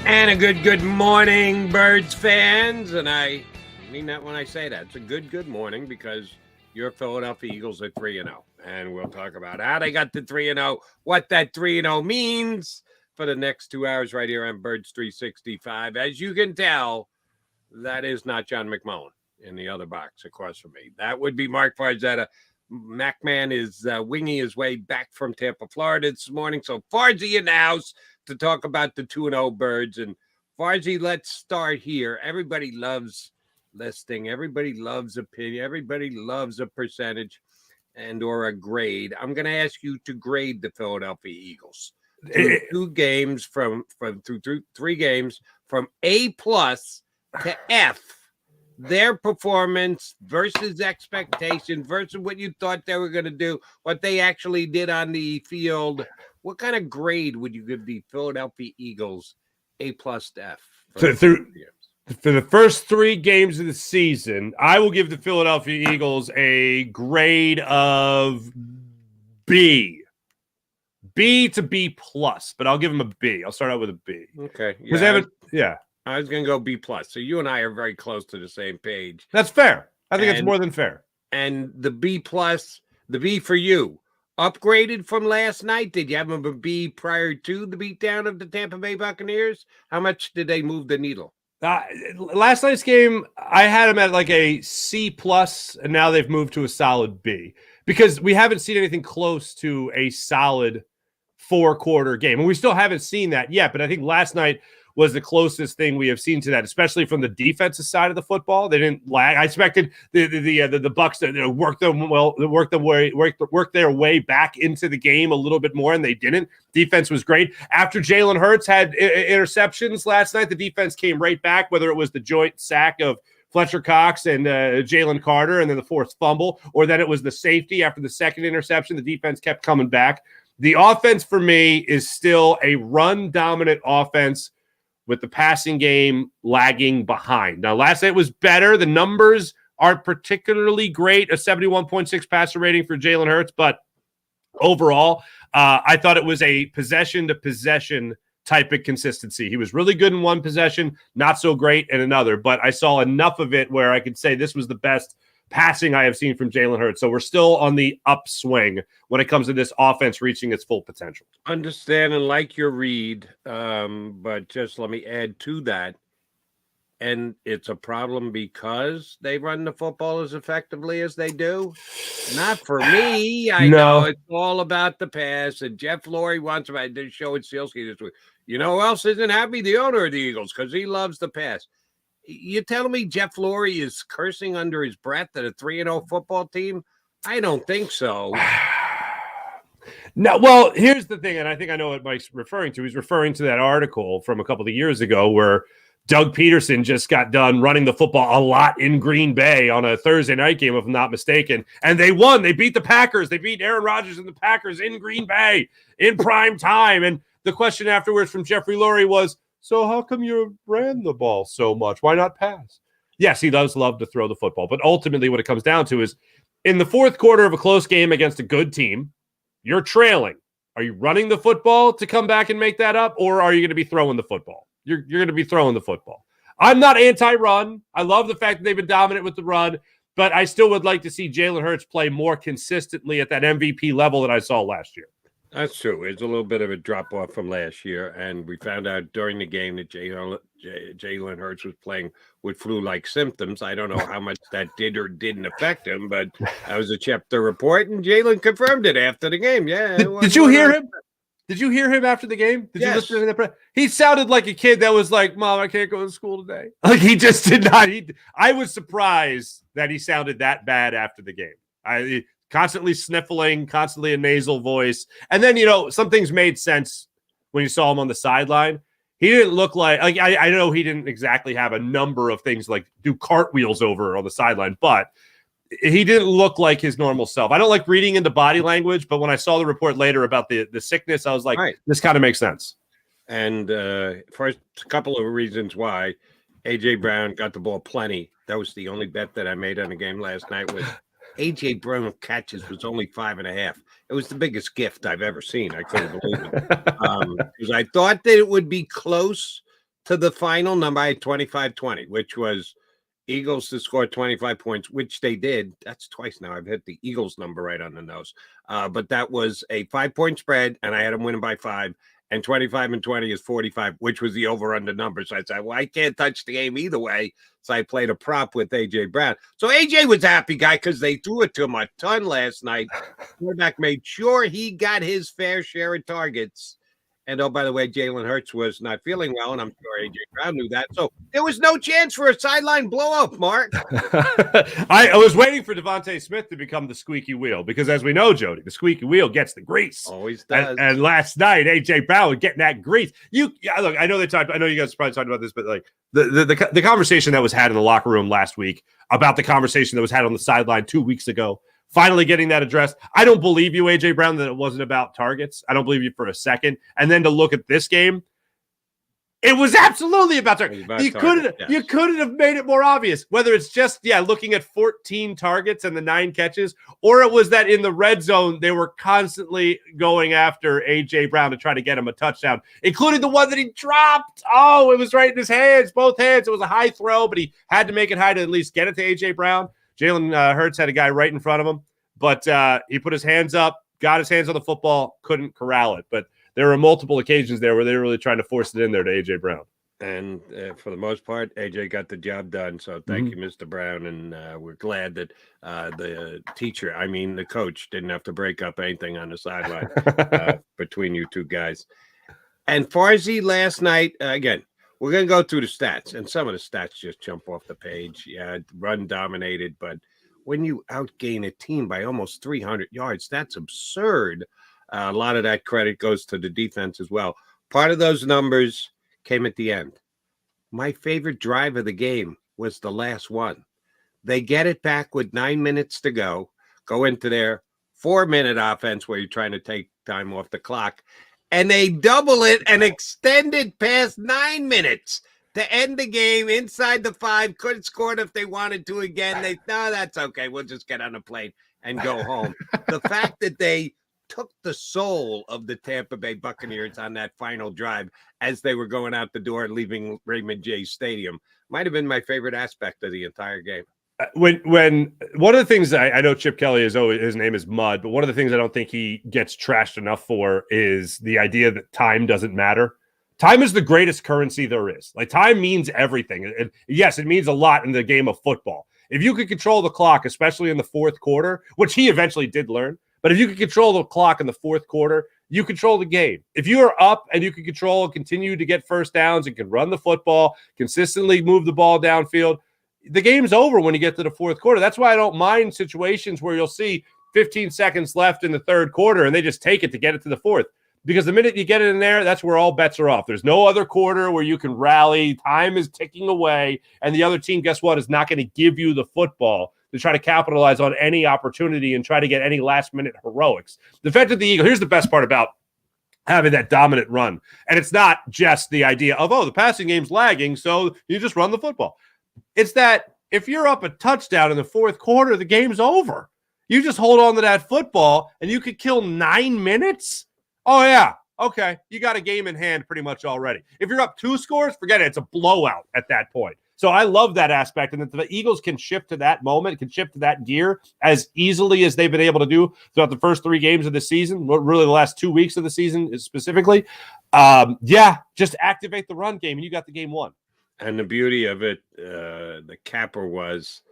And a good morning, Birds fans. And I mean that when I say that. It's a good morning because your Philadelphia Eagles are 3-0. And we'll talk about how they got to 3-0, what that 3-0 means for the next 2 hours right here on Birds 365. As you can tell, that is not John McMullen in the other box across from me. That would be Mark Farzetta. MacMan is winging his way back from Tampa, Florida this morning. So Farzy in the house to talk about the 2-0 Birds. And Farzy, let's start here. Everybody loves listing. Everybody loves opinion. Everybody loves a percentage and or a grade. I'm going to ask you to grade the Philadelphia Eagles. Through three games from A+ to F. Their performance versus expectation versus what you thought they were going to do, what they actually did on the field. What kind of grade would you give the Philadelphia Eagles, A+ to F? For the first 3 games of the season, I will give the Philadelphia Eagles a grade of B. B to B+, but I'll give them a B. I'll start out with a B. Okay. Yeah. I was going to go B+. So you and I are very close to the same page. That's fair. I think it's more than fair. And the B+, the B for you, upgraded from last night? Did you have them a B prior to the beatdown of the Tampa Bay Buccaneers? How much did they move the needle? Last night's game, I had them at like a C+, and now they've moved to a solid B because we haven't seen anything close to a solid 4-quarter game. And we still haven't seen that yet, but I think last night was the closest thing we have seen to that, especially from the defensive side of the football. They didn't lag. I expected the Bucs to work their way back into the game a little bit more, and they didn't. Defense was great. After Jalen Hurts had interceptions last night, the defense came right back, whether it was the joint sack of Fletcher Cox and Jalen Carter and then the forced fumble, or that it was the safety after the second interception. The defense kept coming back. The offense for me is still a run-dominant offense with the passing game lagging behind. Now, last night was better. The numbers aren't particularly great, a 71.6 passer rating for Jalen Hurts, but overall, I thought it was a possession-to-possession type of consistency. He was really good in one possession, not so great in another, but I saw enough of it where I could say this was the best passing I have seen from Jalen Hurts. So we're still on the upswing when it comes to this offense reaching its full potential. Understand and like your read, but just let me add to that. And it's a problem because they run the football as effectively as they do. Not for me. I know it's all about the pass. And Jeff Lurie wants to did show at Sealski this week. You know who else isn't happy? The owner of the Eagles, because he loves the pass. You telling me Jeff Lurie is cursing under his breath at a 3-0 football team? I don't think so. No, well, here's the thing, and I think I know what Mike's referring to. He's referring to that article from a couple of years ago where Doug Peterson just got done running the football a lot in Green Bay on a Thursday night game, if I'm not mistaken. And they won. They beat the Packers. They beat Aaron Rodgers and the Packers in Green Bay in prime time. And the question afterwards from Jeffrey Lurie was, so how come you ran the ball so much? Why not pass? Yes, he does love to throw the football. But ultimately what it comes down to is in the fourth quarter of a close game against a good team, you're trailing. Are you running the football to come back and make that up? Or are you going to be throwing the football? You're going to be throwing the football. I'm not anti-run. I love the fact that they've been dominant with the run. But I still would like to see Jalen Hurts play more consistently at that MVP level that I saw last year. That's true. It's a little bit of a drop-off from last year, and we found out during the game that Jalen Hurts was playing with flu-like symptoms. I don't know how much that did or didn't affect him, but that was a Schefter report, and Jalen confirmed it after the game. Yeah. Did you hear him? Did you hear him after the game? Did you listen to that? He sounded like a kid that was like, Mom, I can't go to school today. Like he just did not. I was surprised that he sounded that bad after the game. Constantly sniffling, constantly a nasal voice. And then, some things made sense when you saw him on the sideline. He didn't look like I know he didn't exactly have a number of things like do cartwheels over on the sideline, but he didn't look like his normal self. I don't like reading into body language, but when I saw the report later about the sickness, I was like, This kind of makes sense. And first, a couple of reasons why A.J. Brown got the ball plenty. That was the only bet that I made on the game last night was A.J. Brown catches was only 5.5. It was the biggest gift I've ever seen. I couldn't believe it. Because I thought that it would be close to the final number. I had 25-20, which was Eagles to score 25 points, which they did. That's twice now. I've hit the Eagles number right on the nose. But that was a 5-point spread, and I had them winning by 5. And 25 and 20 is 45, which was the over-under number. So I said, well, I can't touch the game either way. So I played a prop with A.J. Brown. So A.J. was a happy guy because they threw it to him a ton last night. Quarterback made sure he got his fair share of targets. And, oh, by the way, Jalen Hurts was not feeling well, and I'm sure A.J. Brown knew that. So there was no chance for a sideline blow-up, Mark. I was waiting for Devontae Smith to become the squeaky wheel because, as we know, Jody, the squeaky wheel gets the grease. Always does. And last night, A.J. Brown was getting that grease. Look, I know I know you guys probably talked about this, but like the conversation that was had in the locker room last week about the conversation that was had on the sideline 2 weeks ago, finally getting that addressed. I don't believe you, A.J. Brown, that it wasn't about targets. I don't believe you for a second. And then to look at this game, it was absolutely about targets. You couldn't have made it more obvious, whether it's just, looking at 14 targets and the 9 catches, or it was that in the red zone, they were constantly going after A.J. Brown to try to get him a touchdown, including the one that he dropped. Oh, it was right in his hands, both hands. It was a high throw, but he had to make it high to at least get it to A.J. Brown. Jalen Hurts had a guy right in front of him, but he put his hands up, got his hands on the football, couldn't corral it. But there were multiple occasions there where they were really trying to force it in there to A.J. Brown. And for the most part, A.J. got the job done. So thank you, Mr. Brown. And we're glad that the coach, didn't have to break up anything on the sideline between you two guys. And Farzy last night, again, we're going to go through the stats, and some of the stats just jump off the page. Yeah, run dominated, but when you outgain a team by almost 300 yards, that's absurd. A lot of that credit goes to the defense as well. Part of those numbers came at the end. My favorite drive of the game was the last one. They get it back with 9 minutes to go into their 4-minute offense where you're trying to take time off the clock, and they double it and extend it past 9 minutes to end the game inside the 5. Could have scored if they wanted to again. That's okay. We'll just get on a plane and go home. The fact that they took the soul of the Tampa Bay Buccaneers on that final drive as they were going out the door, leaving Raymond James Stadium, might have been my favorite aspect of the entire game. When one of the things I know Chip Kelly is always, his name is Mud, but one of the things I don't think he gets trashed enough for is the idea that time doesn't matter. Time is the greatest currency there is. Like, time means everything. Yes, it means a lot in the game of football. If you could control the clock, especially in the fourth quarter, which he eventually did learn, but if you could control the clock in the fourth quarter, you control the game. If you are up and you can control and continue to get first downs and can run the football, consistently move the ball downfield, the game's over when you get to the fourth quarter. That's why I don't mind situations where you'll see 15 seconds left in the third quarter and they just take it to get it to the fourth. Because the minute you get it in there, that's where all bets are off. There's no other quarter where you can rally. Time is ticking away. And the other team, guess what, is not going to give you the football to try to capitalize on any opportunity and try to get any last-minute heroics. The fact that the Eagles, here's the best part about having that dominant run. And it's not just the idea of, the passing game's lagging, so you just run the football. It's that if you're up a touchdown in the fourth quarter, the game's over. You just hold on to that football, and you could kill 9 minutes? Oh, yeah. Okay. You got a game in hand pretty much already. If you're up 2 scores, forget it. It's a blowout at that point. So I love that aspect, and that the Eagles can shift to that moment, can shift to that gear as easily as they've been able to do throughout the first 3 games of the season, really the last 2 weeks of the season specifically. Just activate the run game, and you got the game won. And the beauty of it, the capper was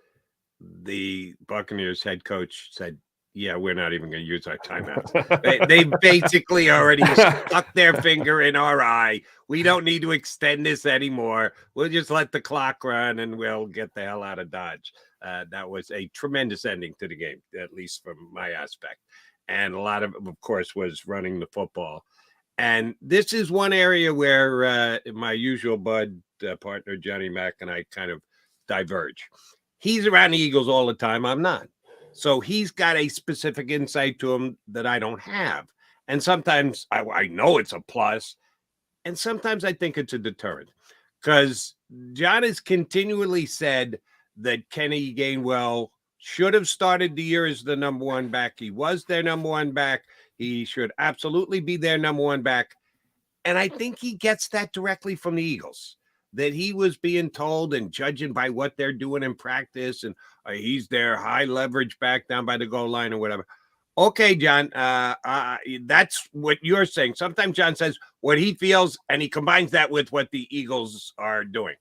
the Buccaneers head coach said, yeah, we're not even going to use our timeouts. They basically already stuck their finger in our eye. We don't need to extend this anymore. We'll just let the clock run and we'll get the hell out of Dodge. That was a tremendous ending to the game, at least from my aspect. And a lot of course, was running the football. And this is one area where my usual bud partner, Johnny Mack, and I kind of diverge. He's around the Eagles all the time. I'm not. So he's got a specific insight to him that I don't have. And sometimes I know it's a plus, and sometimes I think it's a deterrent. Because John has continually said that Kenny Gainwell should have started the year as the number 1 back. He was their number 1 back. He should absolutely be their number 1 back. And I think he gets that directly from the Eagles. that he was being told and judging by what they're doing in practice and he's their high leverage back down by the goal line or whatever. Okay, John, that's what you're saying. Sometimes John says what he feels, and he combines that with what the Eagles are doing.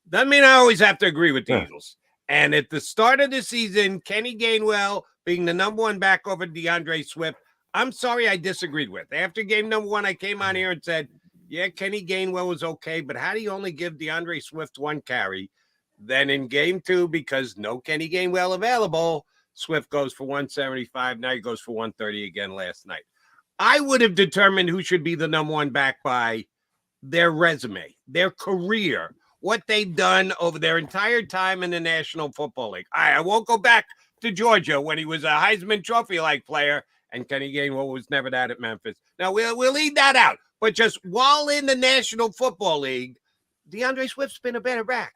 Doesn't mean I always have to agree with the Eagles. And at the start of the season, Kenny Gainwell being the #1 back over DeAndre Swift, I'm sorry I disagreed with. After game #1, I came on here and said, yeah, Kenny Gainwell was okay, but how do you only give DeAndre Swift 1 carry? Then in game 2, because no Kenny Gainwell available, Swift goes for 175. Now he goes for 130 again last night. I would have determined who should be the #1 back by their resume, their career, what they've done over their entire time in the National Football League. I won't go back to Georgia when he was a Heisman Trophy-like player, and Kenny Gainwell was never that at Memphis. Now, we'll leave that out. But just while in the National Football League, DeAndre Swift's been a better back.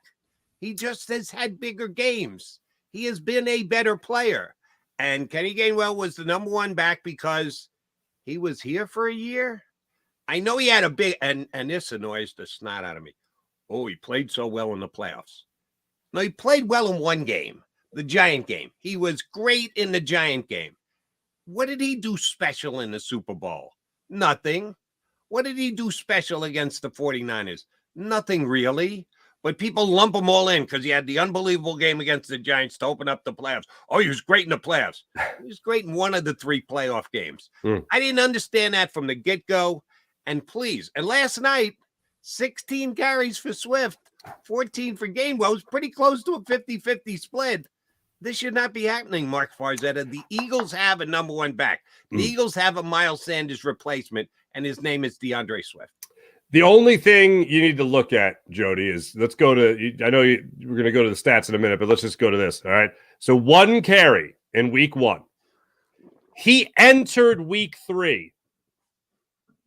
He just has had bigger games. He has been a better player. And Kenny Gainwell was the #1 back because he was here for a year. I know he had a big, and this annoys the snot out of me. Oh, he played so well in the playoffs. No, he played well in one game, the Giant game. He was great in the Giant game. What did he do special in the Super Bowl? Nothing. What did he do special against the 49ers? Nothing really. But people lump him all in because he had the unbelievable game against the Giants to open up the playoffs. Oh, he was great in the playoffs. He was great in one of the 3 playoff games. I didn't understand that from the get-go. And please, and last night, 16 carries for Swift, 14 for Gainwell. It was pretty close to a 50-50 split. This should not be happening, Mark Farzetta. The Eagles have a #1 back. The Eagles have a Miles Sanders replacement, and his name is DeAndre Swift. The only thing you need to look at, Jody, is let's go to – I know we're going to go to the stats in a minute, but let's just go to this, all right? So 1 carry in week 1. He entered week 3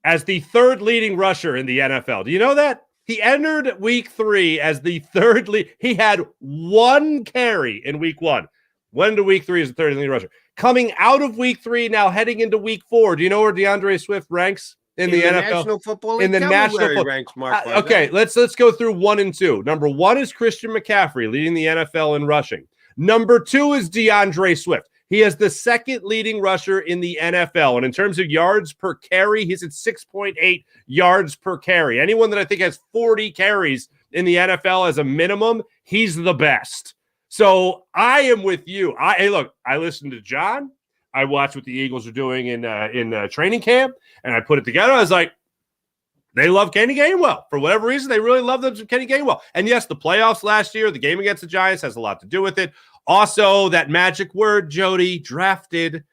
as the 3rd leading rusher in the NFL. Do you know that? He entered week 3 as the 3rd lead. He had 1 carry in week 1. Went into week 3 as the 3rd leading rusher. Coming out of week 3, now heading into week 4. Do you know where DeAndre Swift ranks in the NFL? National Football League? In the National Football ranks, Mark. Okay, let's go through 1 and 2. Number 1 is Christian McCaffrey, leading the NFL in rushing. Number 2 is DeAndre Swift. He is the 2nd leading rusher in the NFL. And in terms of yards per carry, he's at 6.8 yards per carry. Anyone that I think has 40 carries in the NFL as a minimum, he's the best. So I am with you. Hey, look, I listened to John. I watched what the Eagles are doing in training camp, and I put it together. I was like, they love Kenny Gainwell. For whatever reason, they really love them some Kenny Gainwell. And yes, the playoffs last year, the game against the Giants has a lot to do with it. Also, that magic word, Jody, drafted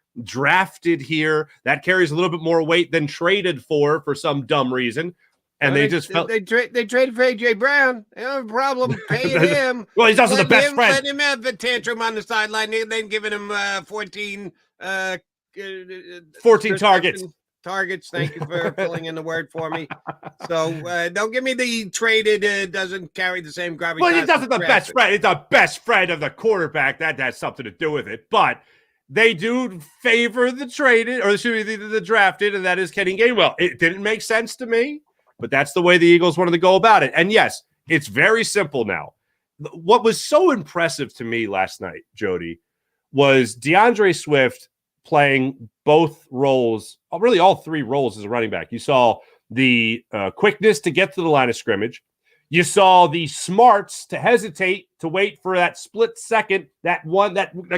here. That carries a little bit more weight than traded for some dumb reason. And they just felt they traded for A.J. Brown. They don't have a problem paying him. Well, he's also the best friend. Let him have a tantrum on the sideline. Then giving him 14 targets. Targets. Thank you for filling in the word for me. So don't give me the traded doesn't carry the same gravity. Well, he doesn't the best friend. It's the best friend of the quarterback. That has something to do with it. But they do favor the traded, or should be the drafted, and that is Kenny Gainwell. It didn't make sense to me, but that's the way the Eagles wanted to go about it. And yes, it's very simple now. What was so impressive to me last night, Jody, was DeAndre Swift playing both roles, really all 3 roles as a running back. You saw the quickness to get to the line of scrimmage. You saw the smarts to hesitate, to wait for that split second, that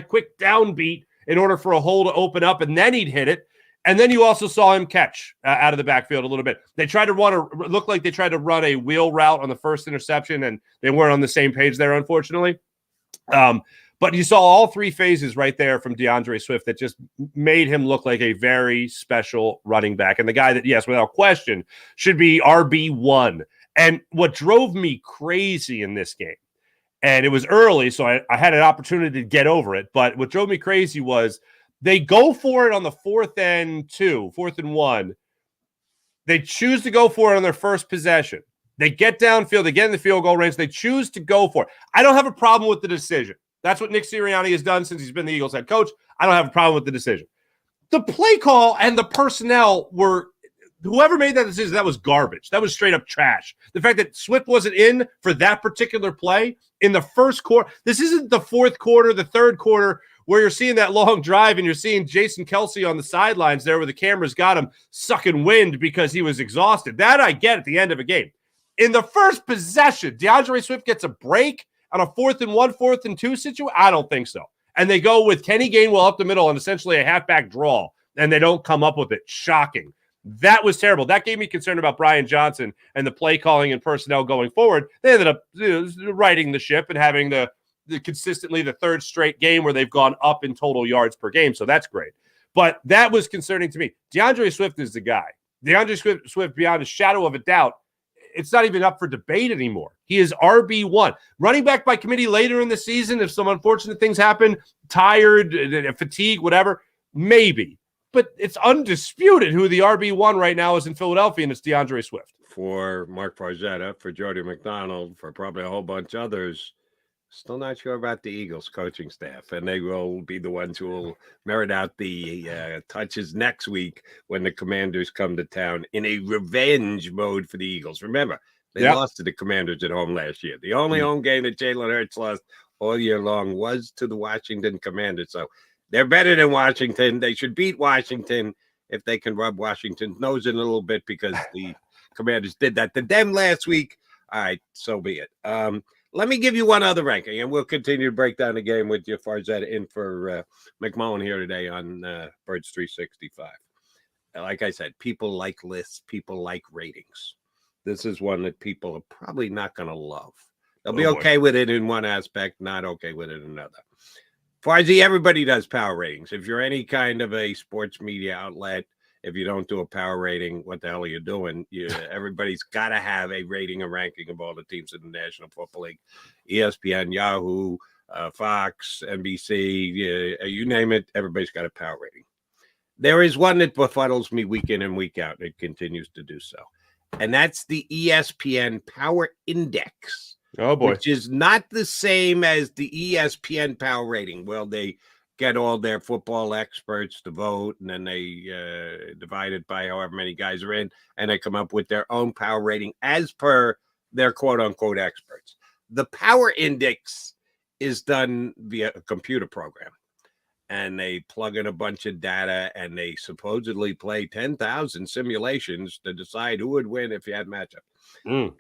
quick downbeat in order for a hole to open up, and then he'd hit it. And then you also saw him catch out of the backfield a little bit. They tried to run a wheel route on the first interception, and they weren't on the same page there, unfortunately. But you saw all 3 phases right there from DeAndre Swift that just made him look like a very special running back. And the guy that, yes, without question, should be RB1. And what drove me crazy in this game, and it was early, so I had an opportunity to get over it, but what drove me crazy was they go for it on the 4th and 1. They choose to go for it on their first possession. They get downfield, they get in the field goal range, they choose to go for it. I don't have a problem with the decision. That's what Nick Sirianni has done since he's been the Eagles head coach. I don't have a problem with the decision. The play call and the personnel were whoever made that decision, that was garbage. That was straight up trash. The fact that Swift wasn't in for that particular play in the first quarter. This isn't the fourth quarter, the third quarter, where you're seeing that long drive and you're seeing Jason Kelsey on the sidelines there where the cameras got him sucking wind because he was exhausted. That I get at the end of a game. In the first possession, DeAndre Swift gets a break on a 4th and 1, 4th and 2 situation. I don't think so. And they go with Kenny Gainwell up the middle and essentially a halfback draw, and they don't come up with it. Shocking. That was terrible. That gave me concern about Brian Johnson and the play calling and personnel going forward. They ended up righting the ship and having the consistently the third straight game where they've gone up in total yards per game. So that's great. But that was concerning to me. DeAndre Swift is the guy. DeAndre Swift, beyond a shadow of a doubt, it's not even up for debate anymore. He is RB1. Running back by committee later in the season, if some unfortunate things happen, tired, fatigue, whatever, maybe. But it's undisputed who the RB1 right now is in Philadelphia, and it's DeAndre Swift. For Mark Farzetta, for Jody McDonald, for probably a whole bunch of others, still not sure about the Eagles coaching staff, and they will be the ones who will merit out the touches next week when the Commanders come to town in a revenge mode for the Eagles. Remember, they lost to the Commanders at home last year. The only home game that Jalen Hurts lost all year long was to the Washington Commanders. So they're better than Washington. They should beat Washington if they can rub Washington's nose in a little bit because the Commanders did that to them last week. All right, so be it. Let me give you one other ranking, and we'll continue to break down the game with you, Farzetta, in for McMullen here today on Birds 365. Like I said, people like lists, people like ratings. This is one that people are probably not going to love. They'll be okay with it in one aspect, not okay with it in another. Farzy, everybody does power ratings. If you're any kind of a sports media outlet, if you don't do a power rating, what the hell are you doing? Everybody's got to have a rating and ranking of all the teams in the National Football League. ESPN, Yahoo, Fox, NBC, you name it, everybody's got a power rating. There is one that befuddles me week in and week out, and it continues to do so. And that's the ESPN Power Index. Oh, boy. Which is not the same as the ESPN Power Rating. Well, they get all their football experts to vote, and then they divide it by however many guys are in, and they come up with their own power rating as per their quote-unquote experts. The Power Index is done via a computer program, and they plug in a bunch of data, and they supposedly play 10,000 simulations to decide who would win if you had matchup.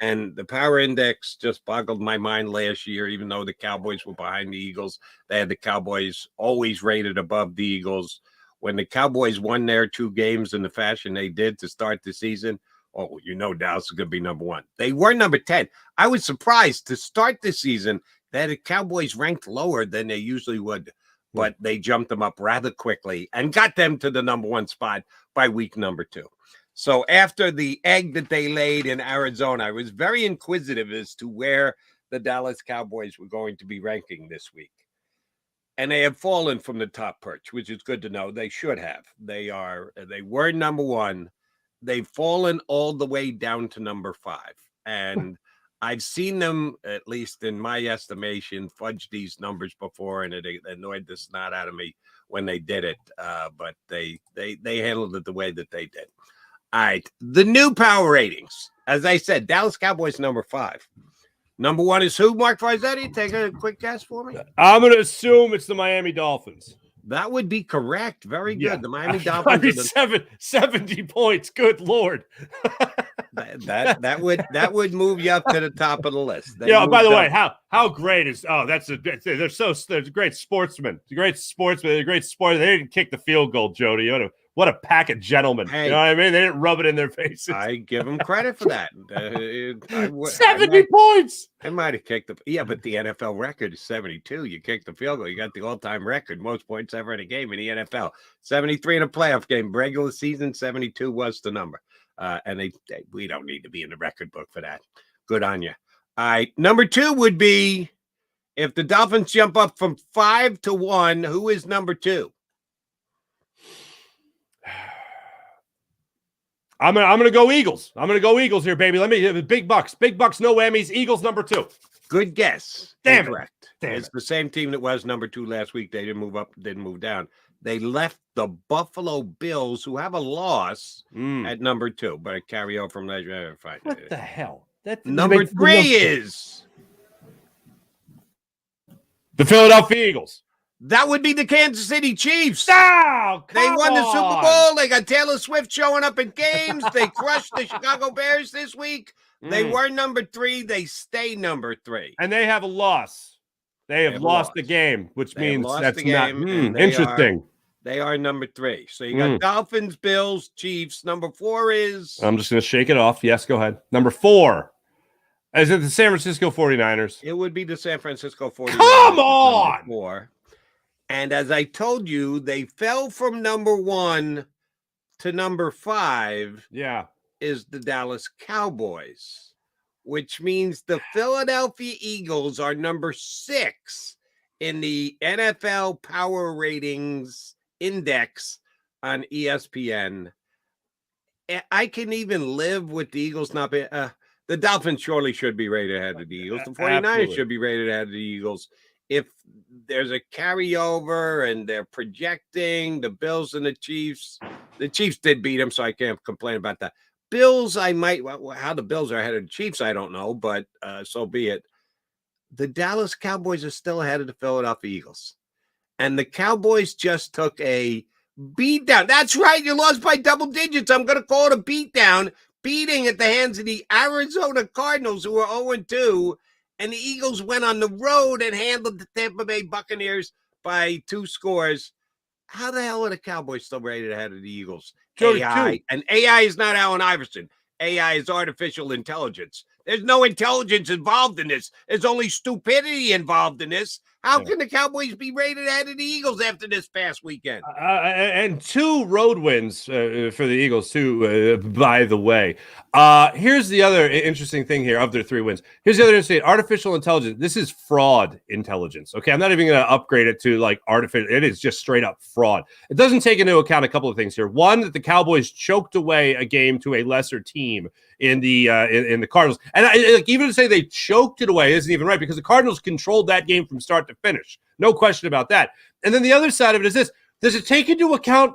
And the Power Index just boggled my mind last year, even though the Cowboys were behind the Eagles. They had the Cowboys always rated above the Eagles. When the Cowboys won their 2 games in the fashion they did to start the season, Dallas is going to be number 1. They were number 10. I was surprised to start the season that the Cowboys ranked lower than they usually would, but they jumped them up rather quickly and got them to the number 1 spot by week number 2. So after the egg that they laid in Arizona, I was very inquisitive as to where the Dallas Cowboys were going to be ranking this week. And they have fallen from the top perch, which is good to know. They should have. They were number 1. They've fallen all the way down to number 5. And I've seen them, at least in my estimation, fudge these numbers before, and it annoyed the snot out of me when they did it. But they handled it the way that they did. All right, the new power ratings. As I said, Dallas Cowboys number 5. Number 1 is who, Mark Farzetti? Take a quick guess for me. I'm going to assume it's the Miami Dolphins. That would be correct. Very good. Yeah. The Miami Dolphins. 70 points. Good Lord. that would move you up to the top of the list. By the way, how great is they're great sportsmen. Great sportsmen. They're great sports. They didn't kick the field goal, Jody. What a pack of gentlemen. Hey, you know what I mean? They didn't rub it in their faces. I give them credit for that. 70 points. I might have kicked but the NFL record is 72. You kicked the field goal. You got the all-time record, most points ever in a game in the NFL. 73 in a playoff game. Regular season, 72 was the number. And we don't need to be in the record book for that. Good on you. All right. Number 2 would be if the Dolphins jump up from 5 to 1, who is number 2? I'm gonna go Eagles. I'm gonna go Eagles here, baby. Let me big bucks, no whammies. Eagles number 2. Good guess. Damn Correct. It's the same team that was number 2 last week. They didn't move up, didn't move down. They left the Buffalo Bills, who have a loss, at number 2, but a carryover from last year. What the hell? Number 3 is the Philadelphia Eagles. That would be the Kansas City Chiefs. Oh, they won the Super Bowl. They got Taylor Swift showing up in games. They crushed the Chicago Bears this week. They were number 3. They stay number 3. And they have a loss. They have lost the game, which means that's not interesting. They are number 3. So you got Dolphins, Bills, Chiefs. Number 4 is... I'm just going to shake it off. Yes, go ahead. Number 4. Is it the San Francisco 49ers? It would be the San Francisco 49ers. Come on! 4. And as I told you, they fell from number 1 to number 5. Yeah. Is the Dallas Cowboys, which means the Philadelphia Eagles are number 6 in the NFL Power Ratings Index on ESPN. I can even live with the Eagles not being the Dolphins surely should be rated ahead of the Eagles. The 49ers should be rated ahead of the Eagles. If there's a carryover and they're projecting the Bills and the Chiefs did beat them, so I can't complain about that. Bills, how the Bills are ahead of the Chiefs, I don't know, but so be it. The Dallas Cowboys are still ahead of the Philadelphia Eagles. And the Cowboys just took a beatdown. That's right. You lost by double digits. I'm going to call it a beatdown. Beating at the hands of the Arizona Cardinals, who were 0-2. And the Eagles went on the road and handled the Tampa Bay Buccaneers by 2 scores. How the hell are the Cowboys still rated ahead of the Eagles? AI. And AI is not Allen Iverson. AI is artificial intelligence. There's no intelligence involved in this. There's only stupidity involved in this. How can the Cowboys be rated ahead of the Eagles after this past weekend? And 2 road wins for the Eagles, too, by the way. Here's the other interesting thing here of their 3 wins. Here's the other interesting artificial intelligence. This is fraud intelligence. Okay, I'm not even going to upgrade it to like artificial. It is just straight up fraud. It doesn't take into account a couple of things here. One, that the Cowboys choked away a game to a lesser team in the Cardinals. And even to say they choked it away isn't even right, because the Cardinals controlled that game from start to finish. No question about that. And then the other side of it is this. Does it take into account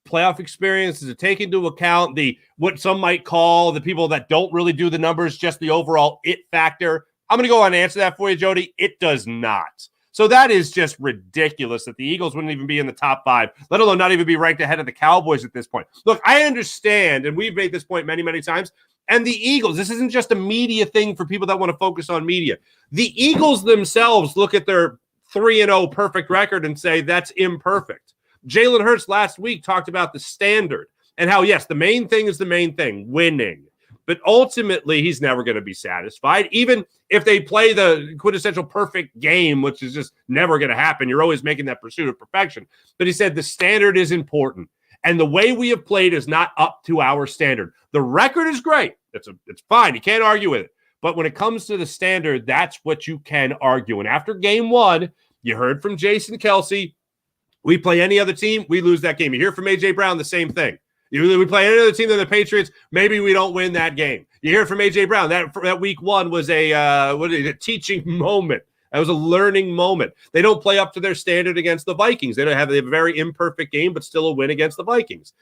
playoff experience? Does it take into account what some might call the people that don't really do the numbers, just the overall it factor? I'm going to go on and answer that for you, Jody. It does not. So that is just ridiculous that the Eagles wouldn't even be in the top 5, let alone not even be ranked ahead of the Cowboys at this point. Look, I understand, and we've made this point many, many times, and the Eagles, this isn't just a media thing for people that want to focus on media. The Eagles themselves look at their 3-0 perfect record and say that's imperfect. Jalen Hurts last week talked about the standard and how, yes, the main thing is the main thing, winning. But ultimately, he's never going to be satisfied. Even if they play the quintessential perfect game, which is just never going to happen, you're always making that pursuit of perfection. But he said the standard is important. And the way we have played is not up to our standard. The record is great. It's fine. You can't argue with it. But when it comes to the standard, that's what you can argue. And after game 1, you heard from Jason Kelce, we play any other team, we lose that game. You hear from A.J. Brown, the same thing. We play any other team than the Patriots, maybe we don't win that game. You hear from A.J. Brown, that week 1 was a teaching moment. That was a learning moment. They don't play up to their standard against the Vikings. They have a very imperfect game, but still a win against the Vikings.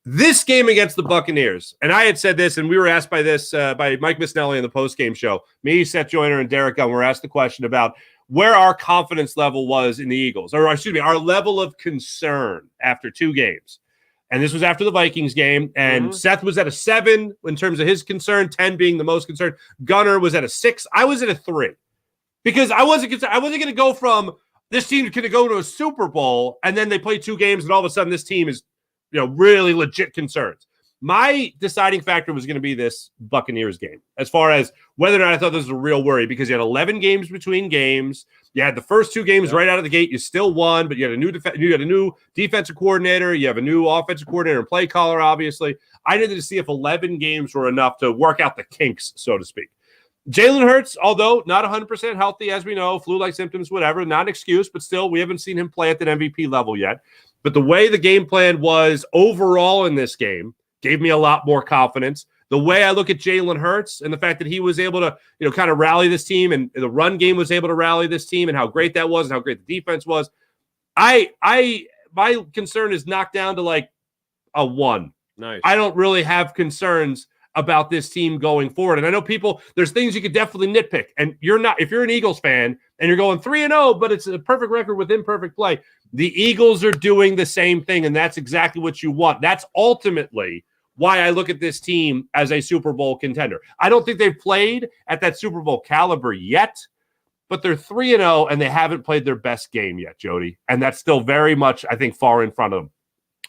This game against the Buccaneers, and I had said this, and we were asked by Mike Misnelli in the postgame show. Me, Seth Joyner, and Derek Gunn were asked the question about where our confidence level was in the Eagles, or excuse me, our level of concern after 2 games. And this was after the Vikings game, and Seth was at a 7 in terms of his concern, 10 being the most concerned. Gunner was at a 6. I was at a 3 because I wasn't concerned. I wasn't going to go from this team going to go to a Super Bowl, and then they play 2 games, and all of a sudden this team is, really legit concerns. My deciding factor was going to be this Buccaneers game, as far as whether or not I thought this was a real worry, because you had 11 games between games. You had the first 2 games right out of the gate. You still won, but you had a new defensive coordinator. You have a new offensive coordinator and play caller, obviously. I needed to see if 11 games were enough to work out the kinks, so to speak. Jalen Hurts, although not 100% healthy, as we know, flu-like symptoms, whatever, not an excuse, but still, we haven't seen him play at that MVP level yet. But the way the game plan was overall in this game gave me a lot more confidence. The way I look at Jalen Hurts and the fact that he was able to, kind of rally this team, and the run game was able to rally this team, and how great that was and how great the defense was. I my concern is knocked down to like a 1. Nice. I don't really have concerns about this team going forward. And I know there's things you could definitely nitpick. And if you're an Eagles fan and you're going 3-0, but it's a perfect record with imperfect play, the Eagles are doing the same thing. And that's exactly what you want. That's ultimately why I look at this team as a Super Bowl contender. I don't think they've played at that Super Bowl caliber yet, but they're 3-0 and they haven't played their best game yet, Jody. And that's still very much, I think, far in front of them.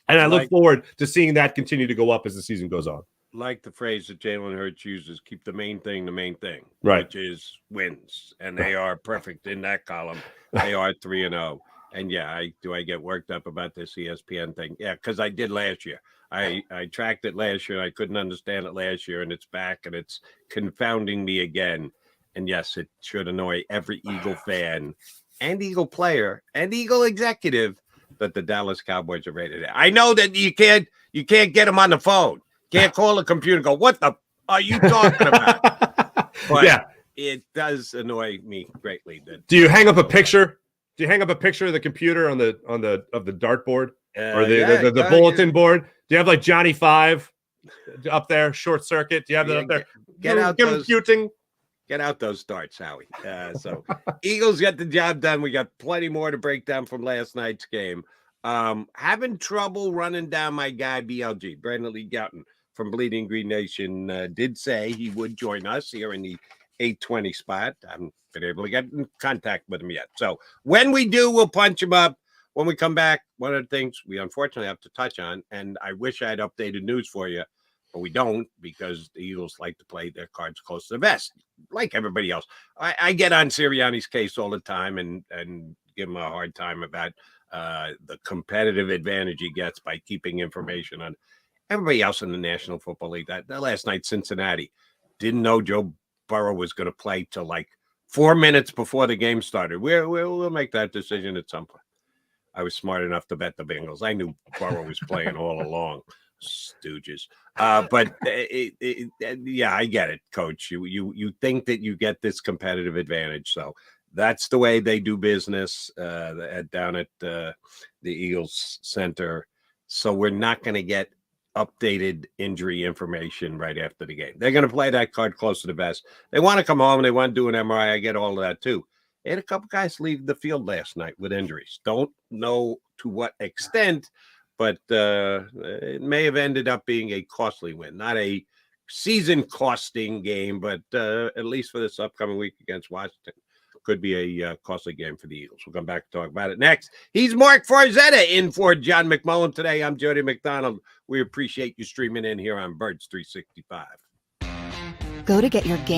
And I look forward to seeing that continue to go up as the season goes on. Like the phrase that Jalen Hurts uses, keep the main thing, right, which is wins. And they are perfect in that column. They are 3-0. And yeah, I get worked up about this ESPN thing? Yeah, because I did last year. I tracked it last year. I couldn't understand it last year, and it's back, and it's confounding me again. And yes, it should annoy every Eagle fan and Eagle player and Eagle executive that the Dallas Cowboys are rated. I know that you can't get them on the phone. Can't call the computer and go, what the are you talking about? But yeah, it does annoy me greatly. Do you hang up a picture? Do you hang up a picture of the computer on the dartboard or the bulletin board? Do you have like Johnny 5 up there, short circuit? Do you have that up there? Get out those darts, Howie. So Eagles get the job done. We got plenty more to break down from last night's game. Having trouble running down my guy, BLG, Brandon Lee Gouton from Bleeding Green Nation, did say he would join us here in the 8:20 spot. I haven't been able to get in contact with him yet. So when we do, we'll punch him up. When we come back, one of the things we unfortunately have to touch on, and I wish I had updated news for you, but we don't, because the Eagles like to play their cards close to the vest, like everybody else. I get on Sirianni's case all the time and give him a hard time about the competitive advantage he gets by keeping information on everybody else in the National Football League. That last night, Cincinnati didn't know Joe Burrow was going to play till like 4 minutes before the game started. We'll make that decision at some point. I was smart enough to bet the Bengals. I knew Burrow was playing all along. Stooges. But yeah, I get it, Coach. You think that you get this competitive advantage. So that's the way they do business down at the Eagles Center. So we're not going to get updated injury information right after the game. They're going to play that card close to the vest. They want to come home and they want to do an MRI. I get all of that too. They had a couple guys leave the field last night with injuries. Don't know to what extent, but it may have ended up being a costly win. Not a season-costing game, but at least for this upcoming week against Washington, could be a costly game for the Eagles. We'll come back and talk about it next. He's Mark Farzetta in for John McMullen today. I'm Jody McDonald. We appreciate you streaming in here on Birds 365. Go to get your game